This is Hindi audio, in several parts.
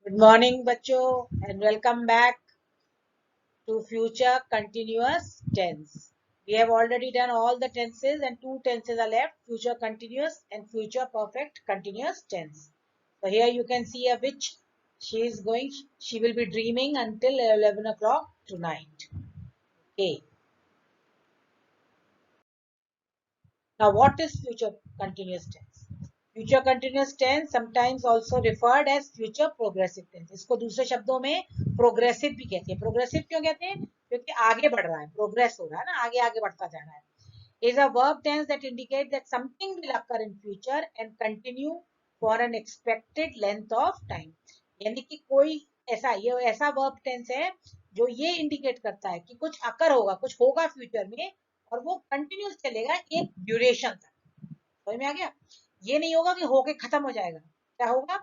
Good morning, बच्चों, and welcome back to future continuous tense. We have already done all the tenses, and two tenses are left: future continuous and future perfect continuous tense. So here you can see which she is going. She will be dreaming until 11 o'clock tonight. Okay. Now, what is future continuous tense? Future continuous tense sometimes also referred as future progressive tense. इसको दूसरे शब्दों में प्रोग्रेसिव भी कहते हैं. प्रोग्रेसिव क्यों कहते हैं? क्योंकि आगे बढ़ रहा है, प्रोग्रेस हो रहा है ना, आगे आगे बढ़ता जा रहा है. Is a verb tense that indicates that something will occur in future and continue for an expected length of time. यानी कि कोई ऐसा verb tense है जो ये इंडिकेट करता है कि कुछ अकर होगा, कुछ होगा फ्यूचर में और वो कंटिन्यूस चलेगा एक ड्यूरेशन तक. समझ में आ गया? ये नहीं होगा कि होके खत्म हो जाएगा. क्या होगा?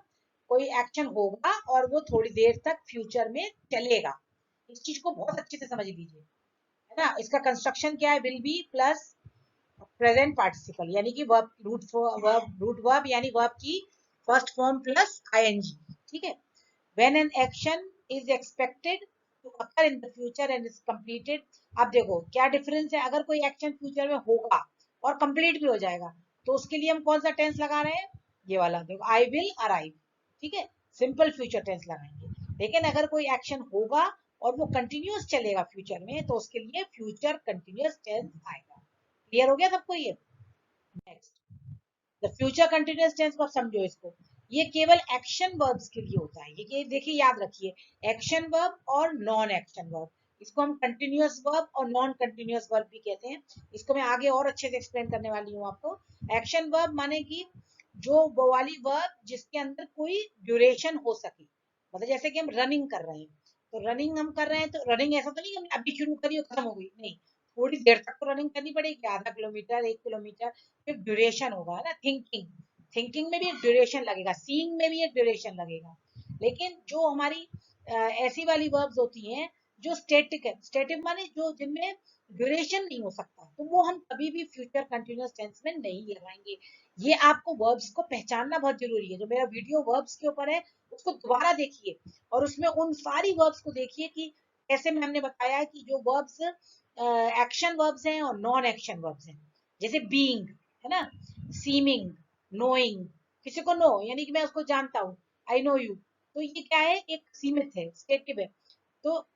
कोई एक्शन होगा और वो थोड़ी देर तक फ्यूचर में चलेगा. इस चीज को बहुत अच्छे से समझ लीजिए, है ना. इसका कंस्ट्रक्शन क्या है? Will be plus present participle, यानी कि वर्ब रूट वर्ब यानी वर्ब की फर्स्ट फॉर्म प्लस आईएनजी. ठीक है. When an action is expected to occur in the future and is completed. अब देखो क्या डिफरेंस है. अगर कोई एक्शन फ्यूचर में होगा और कंप्लीट भी हो जाएगा तो उसके लिए हम कौन सा टेंस लगा रहे हैं? ये वाला. देखो, आई विल अराइव. ठीक है, सिंपल फ्यूचर टेंस लगाएंगे. लेकिन अगर कोई एक्शन होगा और वो कंटिन्यूअस चलेगा फ्यूचर में तो उसके लिए फ्यूचर कंटिन्यूअस टेंस आएगा. क्लियर हो गया सबको ये? Next, the future continuous tense को समझो. इसको ये केवल एक्शन वर्ब्स के लिए होता है. ये देखिए, याद रखिए, एक्शन वर्ब और नॉन एक्शन वर्ब. इसको हम कंटिन्यूअस वर्ब और नॉन कंटिन्यूअस वर्ब भी कहते हैं. इसको मैं आगे और अच्छे से एक्सप्लेन करने वाली हूँ आपको. एक्शन वर्ब माने कि जो वो वाली वर्ब जिसके अंदर कोई ड्यूरेशन हो सके. मतलब जैसे कि हम रनिंग कर रहे हैं, तो रनिंग हम कर रहे हैं तो रनिंग ऐसा तो नहीं कि हमने अभी शुरू करी और खत्म हो गई. नहीं, थोड़ी देर तक तो रनिंग करनी पड़ेगी, आधा किलोमीटर, 1 किलोमीटर. फिर ड्यूरेशन होगा ना. थिंकिंग, थिंकिंग में भी एक ड्यूरेशन लगेगा, सीइंग में भी एक ड्यूरेशन लगेगा. लेकिन जो हमारी ऐसी वाली वर्ब्स होती हैं जो स्टेटिक है, स्टेटिक माने जो जिनमें ड्यूरेशन नहीं हो सकता, तो वो हम कभी भी फ्यूचर कंटिन्यूअस टेंस में नहीं लगाएंगे. ये आपको वर्ब्स को पहचानना बहुत जरूरी है. जो मेरा वीडियो वर्ब्स के ऊपर है उसको दोबारा देखिए और उसमें उन सारी वर्ब्स को देखिए कि कैसे हमने बताया है कि जो वर्ब्स एक्शन वर्ब्स हैं और नॉन एक्शन वर्ब्स हैं. जैसे बीइंग है ना, सीमिंग, नोइंग. किसी को नो यानी कि मैं उसको जानता हूँ, आई नो यू. तो ये क्या है? एक सीमित है, स्टेटिव है. तो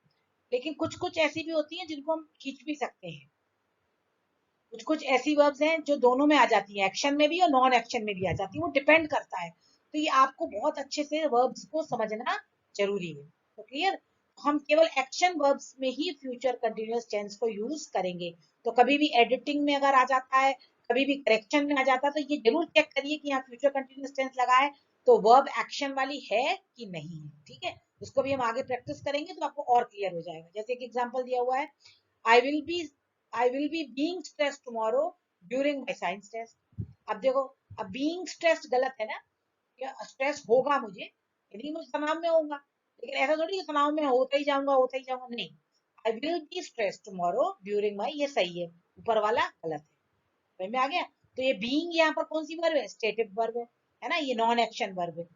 लेकिन कुछ कुछ ऐसी भी होती हैं जिनको हम खींच भी सकते हैं. कुछ कुछ ऐसी वर्ब्स हैं जो दोनों में आ जाती हैं, एक्शन में भी और नॉन एक्शन में भी आ जाती है. वो डिपेंड करता है. तो ये आपको बहुत अच्छे से वर्ब्स को समझना जरूरी है. तो क्लियर? हम केवल एक्शन वर्ब्स में ही फ्यूचर कंटिन्यूअस टेंस को यूज करेंगे. तो कभी भी एडिटिंग में अगर आ जाता है, कभी भी करेक्शन में आ जाता है, तो ये जरूर चेक करिए कि यहाँ फ्यूचर कंटिन्यूअस टेंस लगा है तो वर्ब एक्शन वाली है कि नहीं है. ठीक है, उसको भी हम आगे प्रैक्टिस करेंगे तो आपको और क्लियर हो जाएगा. जैसे एक एग्जाम्पल दिया हुआ है, आई will B I will be being stressed tomorrow during my science test. अब देखो, अब being stressed गलत है ना. क्या स्ट्रेस होगा मुझे, यदि मुझे तनाव में होगा. लेकिन ऐसा थोड़ी कि तनाव में होता ही जाऊंगा. नहीं, आई will be stress tomorrow during my, ये सही है. ऊपर वाला गलत है. समझ में आ गया? तो ये बीइंग यहाँ पर कौन सी वर्ब है? स्टेटिव वर्ब है ना. ये नॉन एक्शन वर्ब है.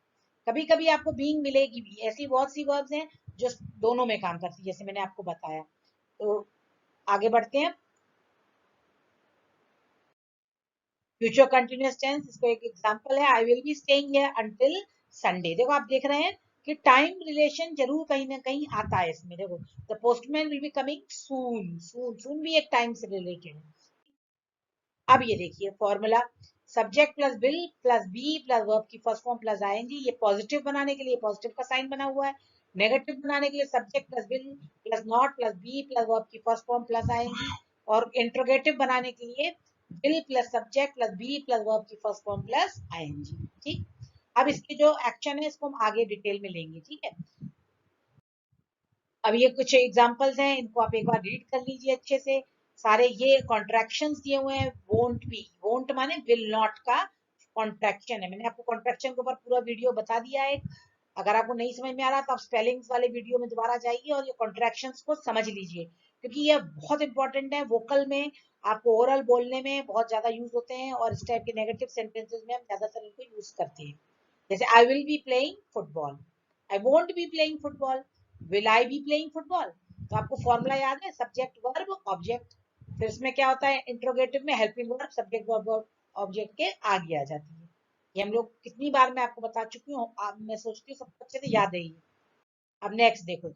कभी कभी आपको बीइंग मिलेगी भी. ऐसी बहुत सी वर्ब्स हैं जो दोनों में काम करती है, जैसे मैंने आपको बताया. तो आगे बढ़ते हैं. फ्यूचर कंटिन्यूअस टेंस, इसको एक एग्जांपल है, आई will be staying here until Sunday. देखो, आप देख रहे हैं कि टाइम रिलेशन जरूर कहीं ना कहीं आता है इसमें. देखो, the postman will be coming soon. Soon soon भी एक टाइम से रिलेटेड है. अब ये देखिए formula, subject plus will plus be plus verb की फर्स्ट फॉर्म प्लस आईएनजी. ये पॉजिटिव बनाने के लिए पॉजिटिव का साइन बना हुआ है. नेगेटिव बनाने के लिए subject plus will plus not plus be plus verb की फर्स्ट फॉर्म प्लस आईएनजी. और इंट्रोगेटिव बनाने के लिए will plus subject plus be plus verb की फर्स्ट फॉर्म प्लस आईएनजी. ठीक. अब इसके जो एक्शन है इसको हम आगे डिटेल में लेंगे. ठीक है. अब ये कुछ एग्जांपल्स हैं, इनको आप एक बार रीड कर लीजिए अच्छे से. सारे ये कॉन्ट्रैक्शंस दिए हुए हैं. वोंट बी, वोंट माने विल नॉट का कॉन्ट्रैक्शन है. मैंने आपको कॉन्ट्रैक्शन के ऊपर पूरा वीडियो बता दिया है. अगर आपको नहीं समझ में आ रहा तो आप स्पेलिंग्स वाले वीडियो में दोबारा जाइए और ये कॉन्ट्रैक्शंस को समझ लीजिए, क्योंकि ये बहुत इंपॉर्टेंट है. वोकल में आपको ओरल बोलने में बहुत ज्यादा यूज होते हैं और इस टाइप के नेगेटिव सेंटेंसेस में हम ज्यादातर इनको यूज करते हैं. जैसे आई will be playing football. I won't be playing football, will I be playing football. तो आपको फॉर्मूला याद है, सब्जेक्ट वर्ब ऑब्जेक्ट, फिर इसमें क्या होता है इंट्रोगेटिव में helping verb subject verb object के आगे आ जाती है। ये हम लोग कितनी बार मैं आपको बता चुकी हूँ, मैं सोचती हूँ सबको अच्छे से याद है ये। अब नेक्स्ट देखो,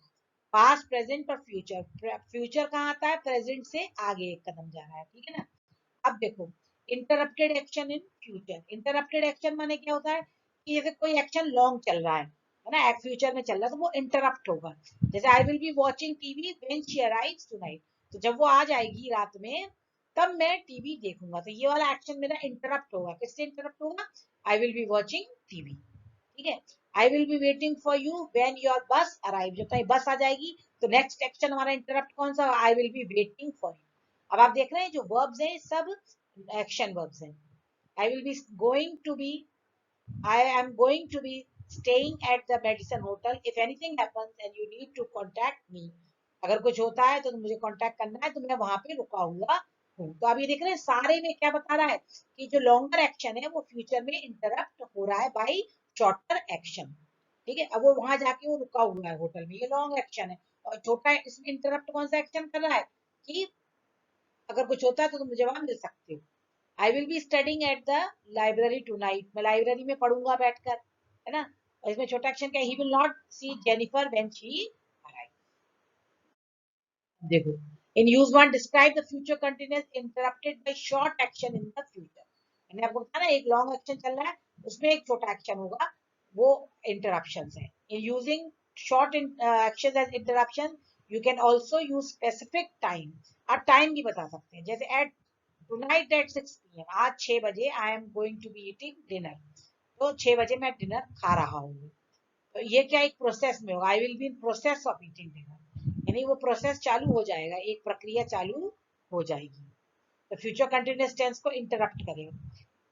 पास्ट प्रेजेंट और फ्यूचर। फ्यूचर कहाँ आता है, प्रेजेंट से आगे एक कदम जा रहा है, ठीक है ना। अब देखो, interrupted action in future. Interrupted action माने क्या होता है कि जैसे कोई एक्शन लॉन्ग चल रहा है ना, फ्यूचर में चल रहा है, तो वो इंटरप्ट होगा। जैसे आई will be watching TV when she arrives tonight, तो जब वो आ जाएगी रात में तब मैं टीवी देखूंगा, तो ये वाला एक्शन मेरा इंटरप्ट होगा। किससे इंटरप्ट होगा, आई विल बी वॉचिंग टीवी, ठीक है। आई will be waiting for you when your बस अराइव, जब तक बस आ जाएगी तो नेक्स्ट एक्शन हमारा इंटरप्ट कौन सा, आई will be waiting for you. अब आप देख रहे हैं जो वर्ब्स हैं सब एक्शन वर्ब्स हैं। I will be going to be, I am going to be staying at the Madison hotel if anything happens and you need to contact me, अगर कुछ होता है तो मुझे कॉन्टैक्ट करना है, तो मैं वहां पे रुका हुआ हूँ। तो आप ये देख रहे हैं सारे में क्या बता रहा है कि जो लॉन्गर एक्शन है वो फ्यूचर में इंटरप्ट हो रहा है बाई शॉर्टर एक्शन, ठीक है। अब वो वहां जाके वो रुका हुआ है होटल में, ये लॉन्ग एक्शन है। और छोटा इसमें इंटरप्ट कौन सा एक्शन कर रहा है कि अगर कुछ होता है तो तुम मुझे वहां मिल सकते हो। I will be studying at the library tonight, मैं लाइब्रेरी में पढ़ूंगा बैठकर, है ना। और इसमें छोटा एक्शन क्या है, he will not see Jennifer when she arrive. देखो, in use one describe the future continuous interrupted by short action in the future. मैंने आपको बताया ना एक लॉन्ग एक्शन चल रहा है उसमें एक छोटा एक्शन होगा, वो इंटरप्शन है। In using short action as interruption you can also use specific time. आप टाइम भी बता सकते हैं, जैसे एट टुनाइट एट 6 PM, आज 6 बजे I am going to be eating dinner, तो 6 बजे मैं डिनर खा रहा हूँ। तो ये क्या एक प्रोसेस में होगा, आई will be in process of eating dinner, यानी वो प्रोसेस चालू हो जाएगा, एक प्रक्रिया चालू हो जाएगी। तो फ्यूचर कंटिन्यूअस टेंस को इंटरप्ट करेगा।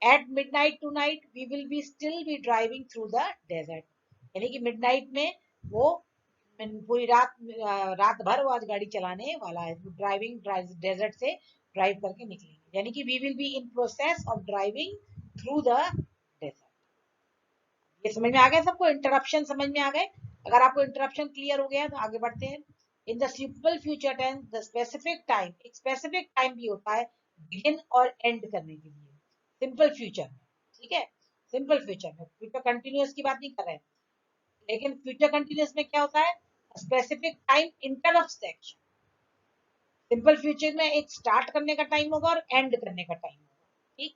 At midnight tonight we will be still be driving through the desert, यानी कि मिडनाइट में वो पूरी रात रात भर वो आज गाड़ी चलाने वाला है, ड्राइविंग डेजर्ट से ड्राइव करके निकलेंगे, यानी कि we will be in process of driving through the desert. ये समझ में आ गया सबको, इंटरप्शन समझ में आ गए। अगर आपको इंटरप्शन क्लियर हो गया तो आगे बढ़ते हैं। In the simple future tense the specific time, एक स्पेसिफिक टाइम भी होता है बिगिन और एंड करने के लिए सिंपल फ्यूचर में, ठीक है। सिंपल फ्यूचर में, फ्यूचर कंटिन्यूअस की बात नहीं कर रहे हैं, लेकिन फ्यूचर कंटिन्यूअस में क्या होता है, specific time interrupts the action. Simple future में एक स्टार्ट करने का टाइम होगा और एंड करने का टाइम होगा, ठीक।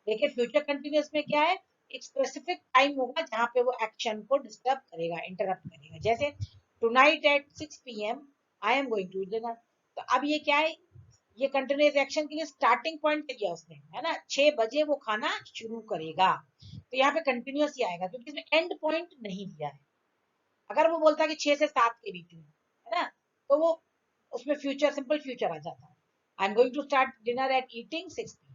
लेकिन फ्यूचर कंटिन्यूअस में क्या है, एक स्पेसिफिक टाइम होगा जहां पे वो एक्शन को डिस्टर्ब करेगा, इंटरप्ट करेगा। जैसे tonight at 6 PM I am going to dinner, तो अब ये क्या है, ये कंटिन्यूअस एक्शन के लिए स्टार्टिंग पॉइंट दिया उसने, है ना, 6 बजे वो खाना शुरू करेगा, तो यहाँ पे कंटिन्यूअस ही आएगा क्योंकि इसमें एंड पॉइंट नहीं दिया है। अगर वो बोलता कि 6 से 7 के बीच में, है ना, तो वो उसमें फ्यूचर सिंपल फ्यूचर आ जाता है। I am going to start dinner at eating 6 PM,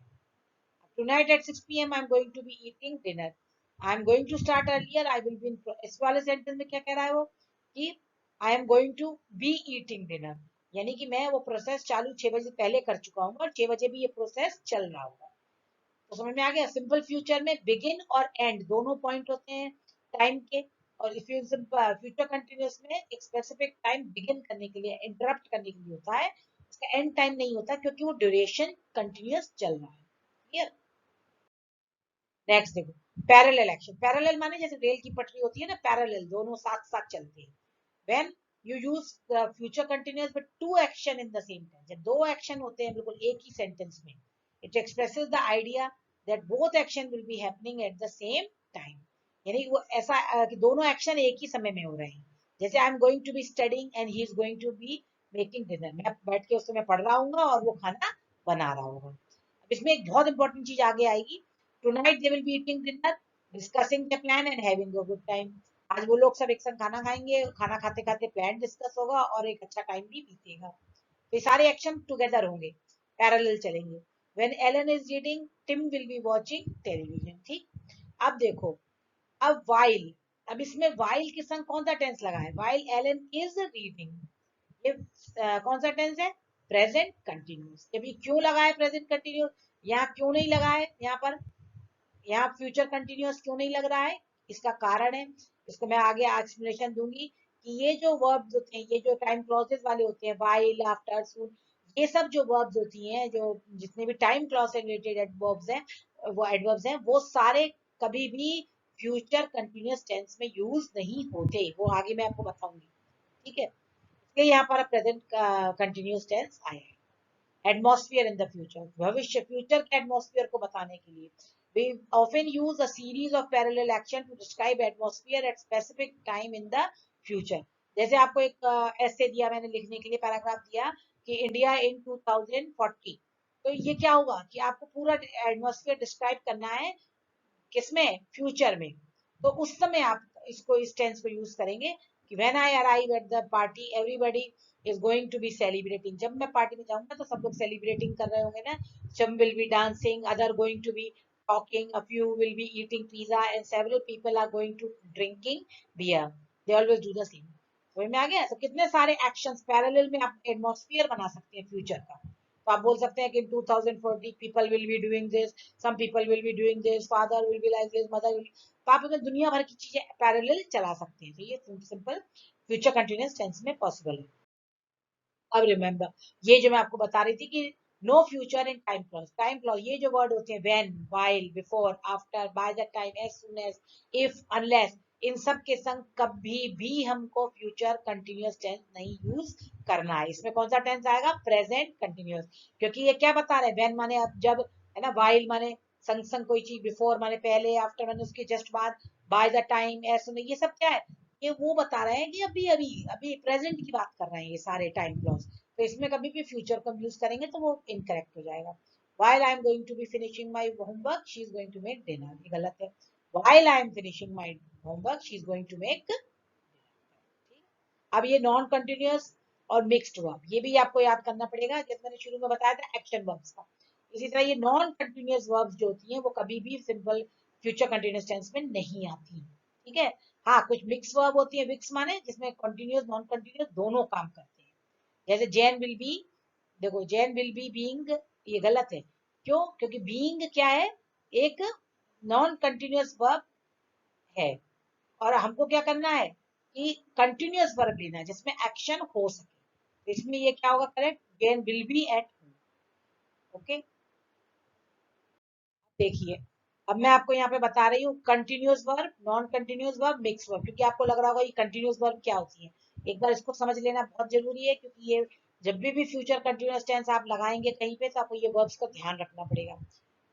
tonight at 6 PM I'm going to be eating dinner, I'm going to start earlier, I will be in इस वाले सेंटेंस में क्या कह रहा है वो कि I am going to be eating dinner, यानी कि मैं वो प्रोसेस चालू 6 बजे पहले कर चुका हूँ और 6 बजे भी ये प्रोसेस चल रहा होगा। तो समझ में आ गया, सिंपल फ्यूचर में बिगिन और एंड दोनों पॉइंट होते हैं टाइम के, और इफ यू फ्यूचर कंटिन्यूअस में एक स्पेसिफिक टाइम बिगिन करने के लिए इंटरप्ट करने के लिए होता है, इसका एंड टाइम नहीं होता क्योंकि वो ड्यूरेशन कंटिन्यूअस चल रहा है। क्लियर। नेक्स्ट देखो, पैरेलल एक्शन। पैरेलल माने जैसे रेल की पटरी होती है ना, पैरेलल दोनों साथ साथ चलते हैं। When you use future continuous with two action in the same time, जब दो एक्शन होते हैं बिल्कुल एक ही सेंटेंस में, it expresses the idea that both action will be happening at the same time, यानी वो ऐसा कि दोनों एक्शन एक ही समय में हो रहे हैं। जैसे I am going to be studying and he is going to be making dinner, मैं बैठ के उस समय पढ़ रहा हूँ और वो खाना बना रहा होगा। अब इसमें एक बहुत इंपॉर्टेंट चीज आगे आएगी, tonight they will be eating dinner, discussing the plan and having a good time, आज वो लोग सब एक साथ खाना खाएंगे, खाना खाते खाते प्लान डिस्कस होगा और एक अच्छा टाइम भी बीतेगा। तो ये सारे एक्शन टुगेदर होंगे, पैरेलल चलेंगे। when Ellen is reading Tim will be watching television, ठीक। अब देखो, अब while, अब इसमें while के संग कौन सा टेंस लगा है, while Ellen is reading, ये कौन सा टेंस है, प्रेजेंट कंटिन्यूअस। जब ये क्यों लगा है प्रेजेंट कंटिन्यूअस, यहाँ क्यों नहीं लगा है, यहाँ पर यहाँ फ्यूचर कंटिन्यूअस क्यों नहीं लग रहा है, इसका कारण है इसको मैं आगे एक्सप्लेनेशन दूंगी कि ये जो वर्ब्स होते हैं, ये जो टाइम क्लॉजेस वाले होते हैं, व्हाइल, आफ्टर, सून, ये सब जो वर्ब्स होती हैं, जो जितने भी टाइम क्लॉज से रिलेटेड एडवर्ब्स हैं, वो एडवर्ब्स हैं, वो सारे कभी भी फ्यूचर कंटिन्यूअस टेंस में यूज नहीं होते। वो आगे मैं आपको बताऊंगी, ठीक है। इसलिए यहाँ पर प्रेजेंट कंटिन्यूअस टेंस आया है। एटमॉस्फेयर इन द फ्यूचर, भविष्य, फ्यूचर के एटमॉस्फेयर को बताने के लिए we often use a series of parallel action to describe atmosphere at specific time in the future। जैसे आपको एक ऐसे दिया मैंने लिखने के लिए, पैराग्राफ दिया कि इंडिया इन 2040, तो ये क्या होगा कि आपको पूरा एटमॉस्फेयर डिस्क्राइब करना है, किसमें, फ्यूचर में। तो उस समय आप इसको, इस टेंस को यूज करेंगे कि when I arrive at the party everybody is going to be celebrating. जब मैं पार्टी में जाऊंगा तो सब लोग सेलिब्रेटिंग कर रहे होंगे ना। Some will be dancing, other going to be talking, a few will be eating pizza, and several people are going to drinking beer। They always do the same। समझ में आ गया? तो कितने सारे एक्शंस पैरेलल में आप एटमॉस्फेयर बना सकते हैं फ्यूचर का। तो आप बोल सकते हैं कि 2040 people will be doing this, some people will be doing this, father will be like this, mother will, तो आप अगर दुनिया भर की चीजें पैरेलल चला सकते हैं। तो ये सिंपल फ्यूचर कंटिन्यूअस टेंस में पॉसिबल है। अब रिमेंबर, ये जो मैं आपको बता रही थी कि no future in time clause, time clause ये जो वर्ड होते हैं when, while, before, after, by the time, as soon as, if, unless, इन सब के संग कभी भी हमको फ्यूचर कंटिन्यूअस टेंस नहीं यूज करना है। इसमें कौन सा टेंस आएगा? Present continuous. क्योंकि ये क्या बता रहे हैं, व्हेन माने अब जब, है ना, व्हाइल माने संग संग कोई चीज, बिफोर माने पहले, आफ्टर माने उसके जस्ट बाद, by the time, as soon, ये सब क्या है? ये वो बता रहे हैं कि अभी अभी अभी प्रेजेंट की बात कर रहे हैं ये सारे टाइम क्लॉज। तो इसमें कभी भी फ्यूचर को यूज करेंगे तो वो इनकरेक्ट हो जाएगा। while I am going to be finishing my homework she is going to make dinner, ये गलत है। while I am finishing my homework she is going to make। अब ये नॉन कंटिन्यूअस और मिक्स्ड वर्ब, ये भी आपको याद करना पड़ेगा, जैसे मैंने शुरू में बताया था एक्शन वर्ब्स का। इसी तरह ये नॉन कंटिन्यूअस वर्ब्स जो होती हैं वो कभी भी सिंपल फ्यूचर कंटिन्यूअस टेंस में नहीं आती, ठीक है। हाँ, कुछ मिक्स वर्ब होती है, मिक्स माने जिसमें कंटिन्यूअस नॉन कंटिन्यूअस दोनों काम करते हैं। जैसे जैन विल बी, देखो जैन विल बी बीइंग, ये गलत है। क्यों? क्योंकि बीइंग क्या है? एक नॉन कंटिन्यूअस वर्ब है, और हमको क्या करना है कि कंटिन्यूअस वर्ब लेना है जिसमें एक्शन हो सके। इसमें ये क्या होगा correct? Jain will be at home. Okay, देखिए अब मैं आपको यहाँ पे बता रही हूँ continuous verb, non continuous verb, mix verb, क्योंकि आपको लग रहा होगा ये कंटिन्यूअस वर्ब क्या होती है। एक बार इसको समझ लेना बहुत जरूरी है, क्योंकि ये जब भी फ्यूचर कंटिन्यूअस टेंस आप लगाएंगे कहीं पे तो आपको ये वर्ब्स का ध्यान रखना पड़ेगा।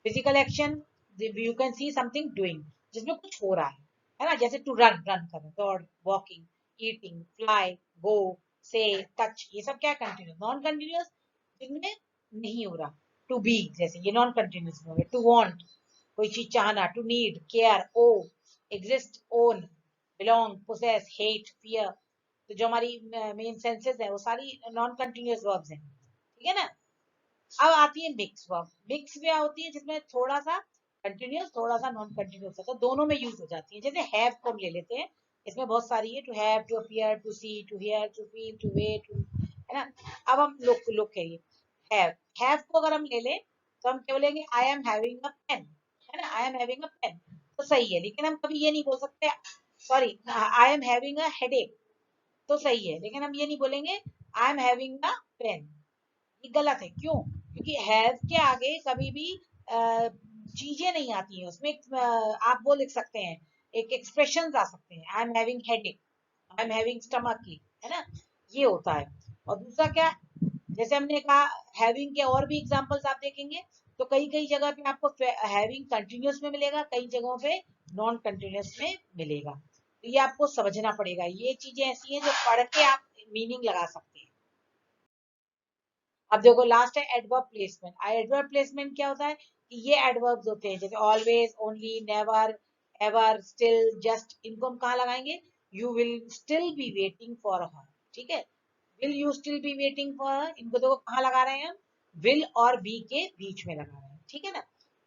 Physical action, you can see something doing, जिसमें कुछ हो रहा है ना, जैसे टू रन, रन करना, दौड़, वॉकिंग, ईटिंग, फ्लाई, गो, से, टच, ये सब क्या कंटिन्यूअस। नॉन कंटिन्यूअस जिनमें नहीं हो रहा, टू बी, जैसे ये नॉन कंटिन्यूअस में, टू वांट, कोई चीज चाहना, to need, care, owe, exist, own, belong, possess, hate, fear. तो जो हमारी मेन सेंसेस है वो सारी नॉन कंटिन्यूअस वर्ब्स हैं, ठीक है ना। अब आती है मिक्स वर्ब। मिक्स क्या होती है? जिसमें थोड़ा सा कंटिन्यूअस थोड़ा सा नॉन कंटिन्यूअस होता है, दोनों में यूज हो जाती है। जैसे हैव को हम ले लेते हैं, इसमें बहुत सारी है, to have, to appear, to see, to hear, to feel, to wait, है ना। अब हम लोग लोग कहिए हैव, हैव को अगर हम ले लें तो हम क्या बोलेंगे? I am having a pain, है ना, I am having a pain, तो सही है। लेकिन हम कभी ये नहीं बोल सकते, sorry, I am having a headache, तो सही है, लेकिन हम ये नहीं बोलेंगे I am having a pain, ये गलत है। क्यों? क्योंकि हैव के आगे कभी भी चीजें नहीं आती हैं उसमें। आप वो लिख सकते हैं, एक एक्सप्रेशन आ सकते हैं, आई am having headache, I am having stomach की, है ना, ये होता है। और दूसरा क्या, जैसे हमने कहा हैविंग के और भी एग्जांपल्स आप देखेंगे तो कई कई जगह पे आपको हैविंग कंटिन्यूअस में मिलेगा, कई जगहों पे नॉन कंटिन्यूअस में मिलेगा। तो ये आपको समझना पड़ेगा, ये चीजें ऐसी हैं जो पढ़ के आप मीनिंग लगा सकते हैं। अब देखो लास्ट है एडवर्ब प्लेसमेंट। एडवर्ब प्लेसमेंट क्या होता है कि ये एडवर्ब्स होते हैं जैसे always, only, never, ever, still, just, इनको हम कहाँ लगाएंगे? You will still be waiting for her, ठीक है। Will you still be waiting for her, इनको देखो कहाँ लगा रहे हैं हम? विल और बी के बीच में लगा रहे हैं, ठीक है ना।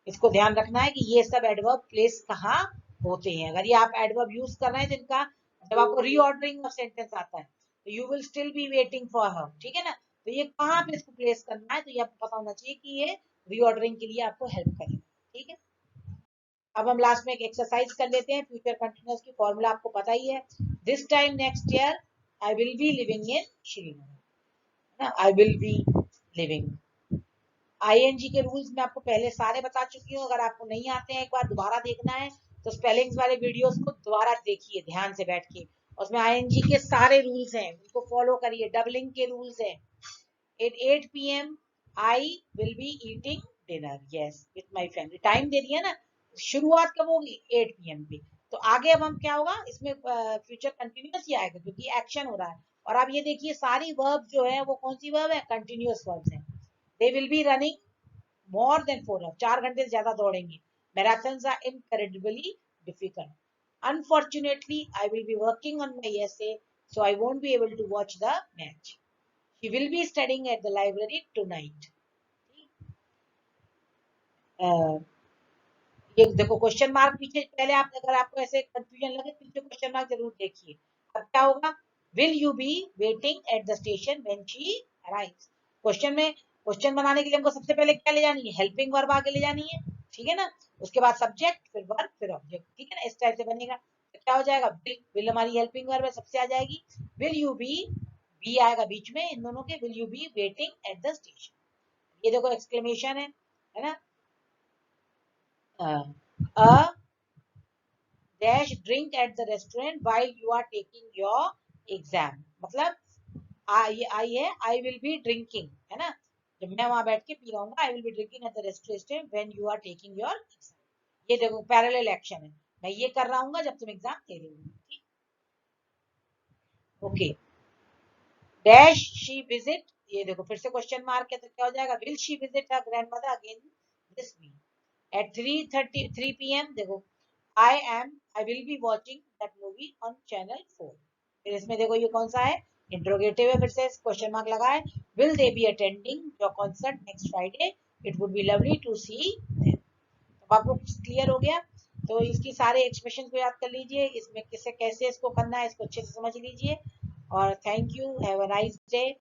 इसको ध्यान रखना है कि ये सब एडवर्ब प्लेस कहाँ होते हैं। अगर ये आप एडवर्ब यूज कर रहे हैं तो इनका, जब आपको रीऑर्डरिंग ऑफ सेंटेंस आता है तो you will still be waiting for her, ठीक है ना, तो ये कहाँ पे इसको प्लेस करना है, तो ये आपको पता होना चाहिए कि ये रीऑर्डरिंग के लिए आपको हेल्प करेगा, ठीक है। अब हम लास्ट में एक एक्सरसाइज कर लेते हैं। फ्यूचर कंटिन्यूअस की फॉर्मूला आपको पता ही है। This time next year I will be living in Srinagar, I will be living. ING के रूल्स मैं आपको पहले सारे बता चुकी हूँ। अगर आपको नहीं आते हैं, एक बार दोबारा देखना है तो स्पेलिंग्स वाले वीडियोस को दोबारा देखिए ध्यान से बैठ के। उसमें आईएनजी के सारे रूल्स हैं, उनको फॉलो करिए। डबलिंग के रूल्स हैं। At 8 p.m. I will be eating dinner. Yes, with my family. Time दे दिया ना, शुरुआत कब होगी? 8 p.m. पे। तो आगे अब हम क्या होगा इसमें, फ्यूचर कंटिन्यूअस ही आएगा क्योंकि एक्शन हो रहा है। और आप ये देखिए सारी वर्ब जो है वो कौन सी वर्ब है? कंटिन्यूअस वर्ब्स हैं। They will be running more than 4 hours, 4 घंटे से ज्यादा दौड़ेंगे। Marathons are incredibly difficult. Unfortunately, I will be working on my essay, so I won't be able to watch the match. She will be studying at the library tonight. ये देखो क्वेश्चन मार्क पीछे, पहले आप अगर आपको ऐसे कंफ्यूजन लगे पीछे क्वेश्चन मार्क जरूर देखिए। अब क्या होगा? Will you be waiting at the station when she arrives. Question में क्वेश्चन बनाने के लिए हमको सबसे पहले क्या ले जानी है? हेल्पिंग वर्ब आगे ले जानी है, ठीक है ना। उसके बाद सब्जेक्ट, फिर वर्ब, फिर ऑब्जेक्ट, ठीक है ना। इस टाइप से बनेगा। तो क्या हो जाएगा? विल, विल हमारी हेल्पिंग वर्ब है, सबसे आ जाएगी। विल यू बी आएगा बीच में इन दोनों के। Will you be waiting at the station, ये देखो एक्सक्लेमेशन है ना। a dash drink at the restaurant while you are taking your exam, मतलब आई है आई विल बी ड्रिंकिंग, है ना। जब मैं वहां बैठ के पी रहा हूँ, I will be drinking at the restaurant when you are taking your exam. ये देखो पैरेलल एक्शन है, मैं ये कर रहा हूँ जब तुम एग्जाम दे रही हो। ओके। डैश शी विजिट, ये देखो फिर से क्वेश्चन मार्क है, तो क्या हो जाएगा? Will she visit her grandmother again this week at 3:33 p.m. देखो I will be watching that movie on channel 4। फिर इसमें देखो ये कौन सा है? इंट्रोगेटिव है, फिर से क्वेश्चन मार्क लगा है। Will they be attending your concert next Friday? It would be lovely to see them. तो आपको क्लियर हो गया। तो इसकी सारे एक्सप्रेशन को याद कर लीजिए, इसमें किसे कैसे इसको करना है इसको अच्छे से समझ लीजिए। और thank you, have a nice day.